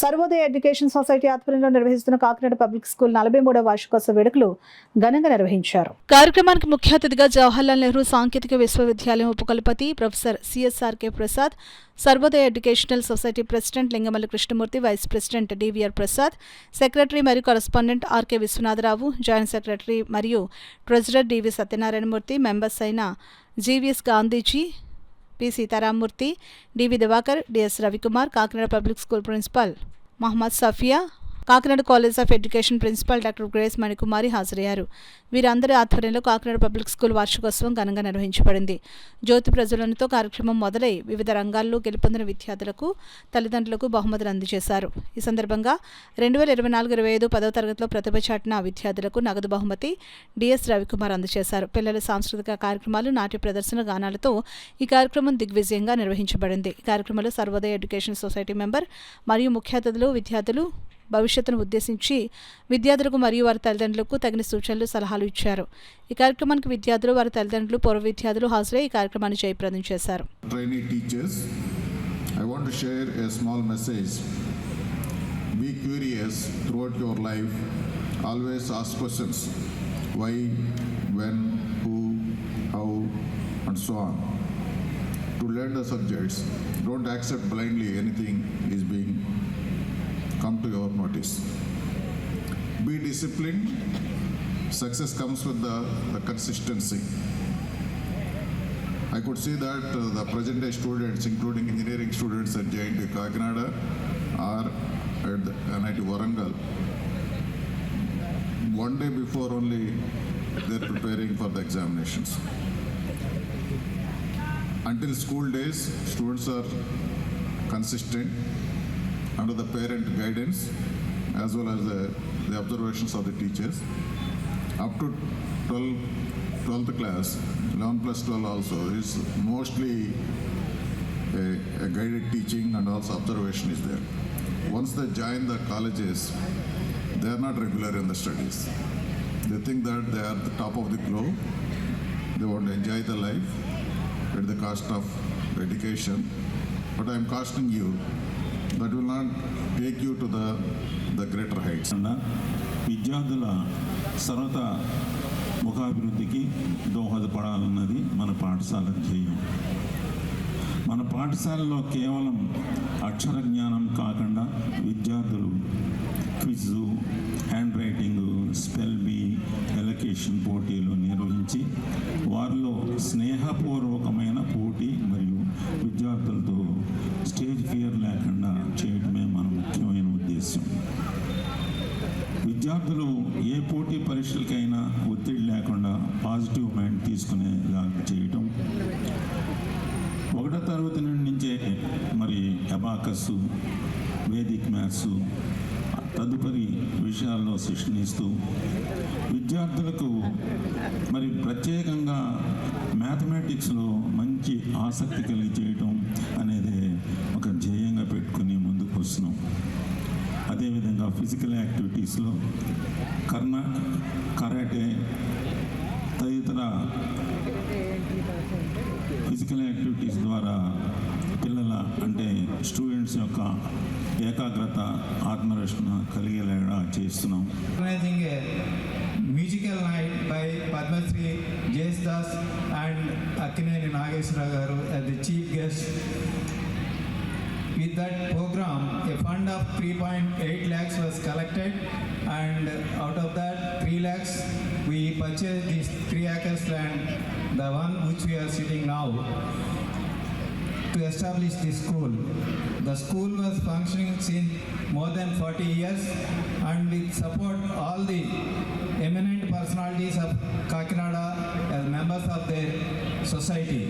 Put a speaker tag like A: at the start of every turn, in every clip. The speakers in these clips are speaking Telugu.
A: సర్వోదయ ఎడ్యుకేషన్ సొసైటీ ఆధ్వర్యంలో నిర్వహిస్తున్న కాకినాడ పబ్లిక్ స్కూల్ 43వ వార్షికోత్సవ వేడుకలు ఘనంగా నిర్వహించారు. కార్యక్రమానికి ముఖ్య అతిథిగా జవహర్లాల్ నెహ్రూ సాంకేతిక విశ్వవిద్యాలయం ఉపకులపతి professor CSRK Prasad, Sarvodaya educational society president Lingamalli Krishnamurthy, vice president DVR Prasad, secretary మరియు correspondent RK Vishwanatharao, joint secretary మరియు ట్రెజరర్ డివి సత్యనారాయణమూర్తి, మెంబర్స్ అయిన GVS Gandhiji, P Sitaramamurthy, DV Diwakar, DS Ravikumar, Kakinada public school principal Mohammed Safiya, Kakinada college of education principal doctor Grace Manikumari హాజరయ్యారు. వీరందరి ఆధ్వర్యంలో కాకినాడ పబ్లిక్ స్కూల్ వార్షికోత్సవం ఘనంగా నిర్వహించబడింది. జ్యోతి ప్రజ్వలనతో కార్యక్రమం మొదలై వివిధ రంగాల్లో గెలుపొందిన విద్యార్థులకు, తల్లిదండ్రులకు బహుమతులు అందజేశారు. ఈ సందర్భంగా 2024-25 10వ తరగతిలో ప్రతిభ చాటిన విద్యార్థులకు నగదు బహుమతి డిఎస్ రవికుమార్ అందజేశారు. పిల్లల సాంస్కృతిక కార్యక్రమాలు, నాట్య ప్రదర్శన, గానాలతో ఈ కార్యక్రమం దిగ్విజయంగా నిర్వహించబడింది. ఈ కార్యక్రమంలో సర్వోదయ ఎడ్యుకేషన్ సొసైటీ మెంబర్ మరియు ముఖ్య అతిథులు విద్యార్థులు భవిష్యత్తును ఉద్దేశించి విద్యార్థులకు మరియు వారి తల్లిదండ్రులకు తగిన సూచనలు, సలహాలు ఇచ్చారు. ఈ కార్యక్రమానికి విద్యార్థులు, వారి తల్లిదండ్రులు, పూర్వ విద్యార్థులు హాజరై ఈ కార్యక్రమాన్ని జయప్రదం చేశారు.
B: I want to share a small message. Be curious throughout your life. Always ask questions. Why, when, who, how, and so on. To learn the subjects, don't accept blindly anything is being come to your notice. Be disciplined. Success comes with the consistency. I could see that the present day students, including engineering students at JNT Kakinada or at the NIT Warangal, one day before only they're preparing for the examinations. Until school days, students are consistent under the parent guidance as well as the observations of the teachers. Up to 12th class, 11 plus 12 also is mostly a guided teaching and also observation is there. Once they join the colleges, they are not regular in the studies. They think that they are the top of the globe. They want to enjoy the life at the cost of education. But I am cautioning you that will not take you to the greater heights.
C: విద్యార్థుల సర్వత ముఖాభివృద్ధికి దోహదపడాలన్నది మన పాఠశాల ధ్యేయం. మన పాఠశాలలో కేవలం అక్షర జ్ఞానం కాకుండా విద్యార్థులు quiz, hand writing, spell be, allocation పోటీలు నిర్వహించి వారిలో స్నేహపూర్వకమైన పోటీ మరియు విద్యార్థులతో స్టేజ్ ఫియర్ లేకుండా చేయడమే మన ముఖ్యమైన ఉద్దేశం. విద్యార్థులు ఏ పోటీ పరీక్షలకైనా ఒత్తిడి లేకుండా పాజిటివ్ మైండ్ తీసుకునేలా చేయటం, 1వ తరగతి నుంచే మరి అబాకస్, వేదిక్ మ్యాథ్స్ తదుపరి విషయాల్లో శిక్షణ ఇస్తూ విద్యార్థులకు మరి ప్రత్యేకంగా మ్యాథమెటిక్స్లో మంచి ఆసక్తి కలిగి చేయటం అనేది ఒక ధ్యేయంగా పెట్టుకుని ముందుకు వస్తున్నాం. అదేవిధంగా ఫిజికల్ యాక్టివిటీస్లో కరాటే తదితర ఫిజికల్ యాక్టివిటీస్ ద్వారా పిల్లల అంటే స్టూడెంట్స్ యొక్క ఏకాగ్రత, ఆత్మరక్షణ కలిగేలాగా చేస్తున్నాం.
D: Musical night by Padmashri Yesudas and Akkineni Nageswararao గారు as the chief guest. With that program, a fund of 3.8 lakhs was collected, and out of that 3 lakhs, we purchased this 3 acres land, the one which we are sitting now, to establish this school. The school was functioning since more than 40 years, and with support all the eminent personalities of Kakinada as members of their society.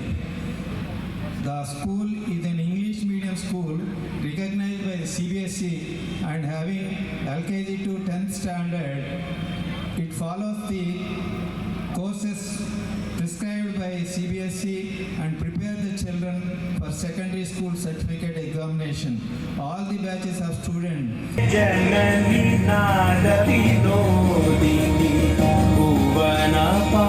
D: The school is an English medium school recognized by the CBSE and having LKG to 10th standard. It follows the courses prescribed by CBSE and prepare the children for secondary school certificate examination. All the batches of students. Janani Nadavino Dini Bhuvana Pa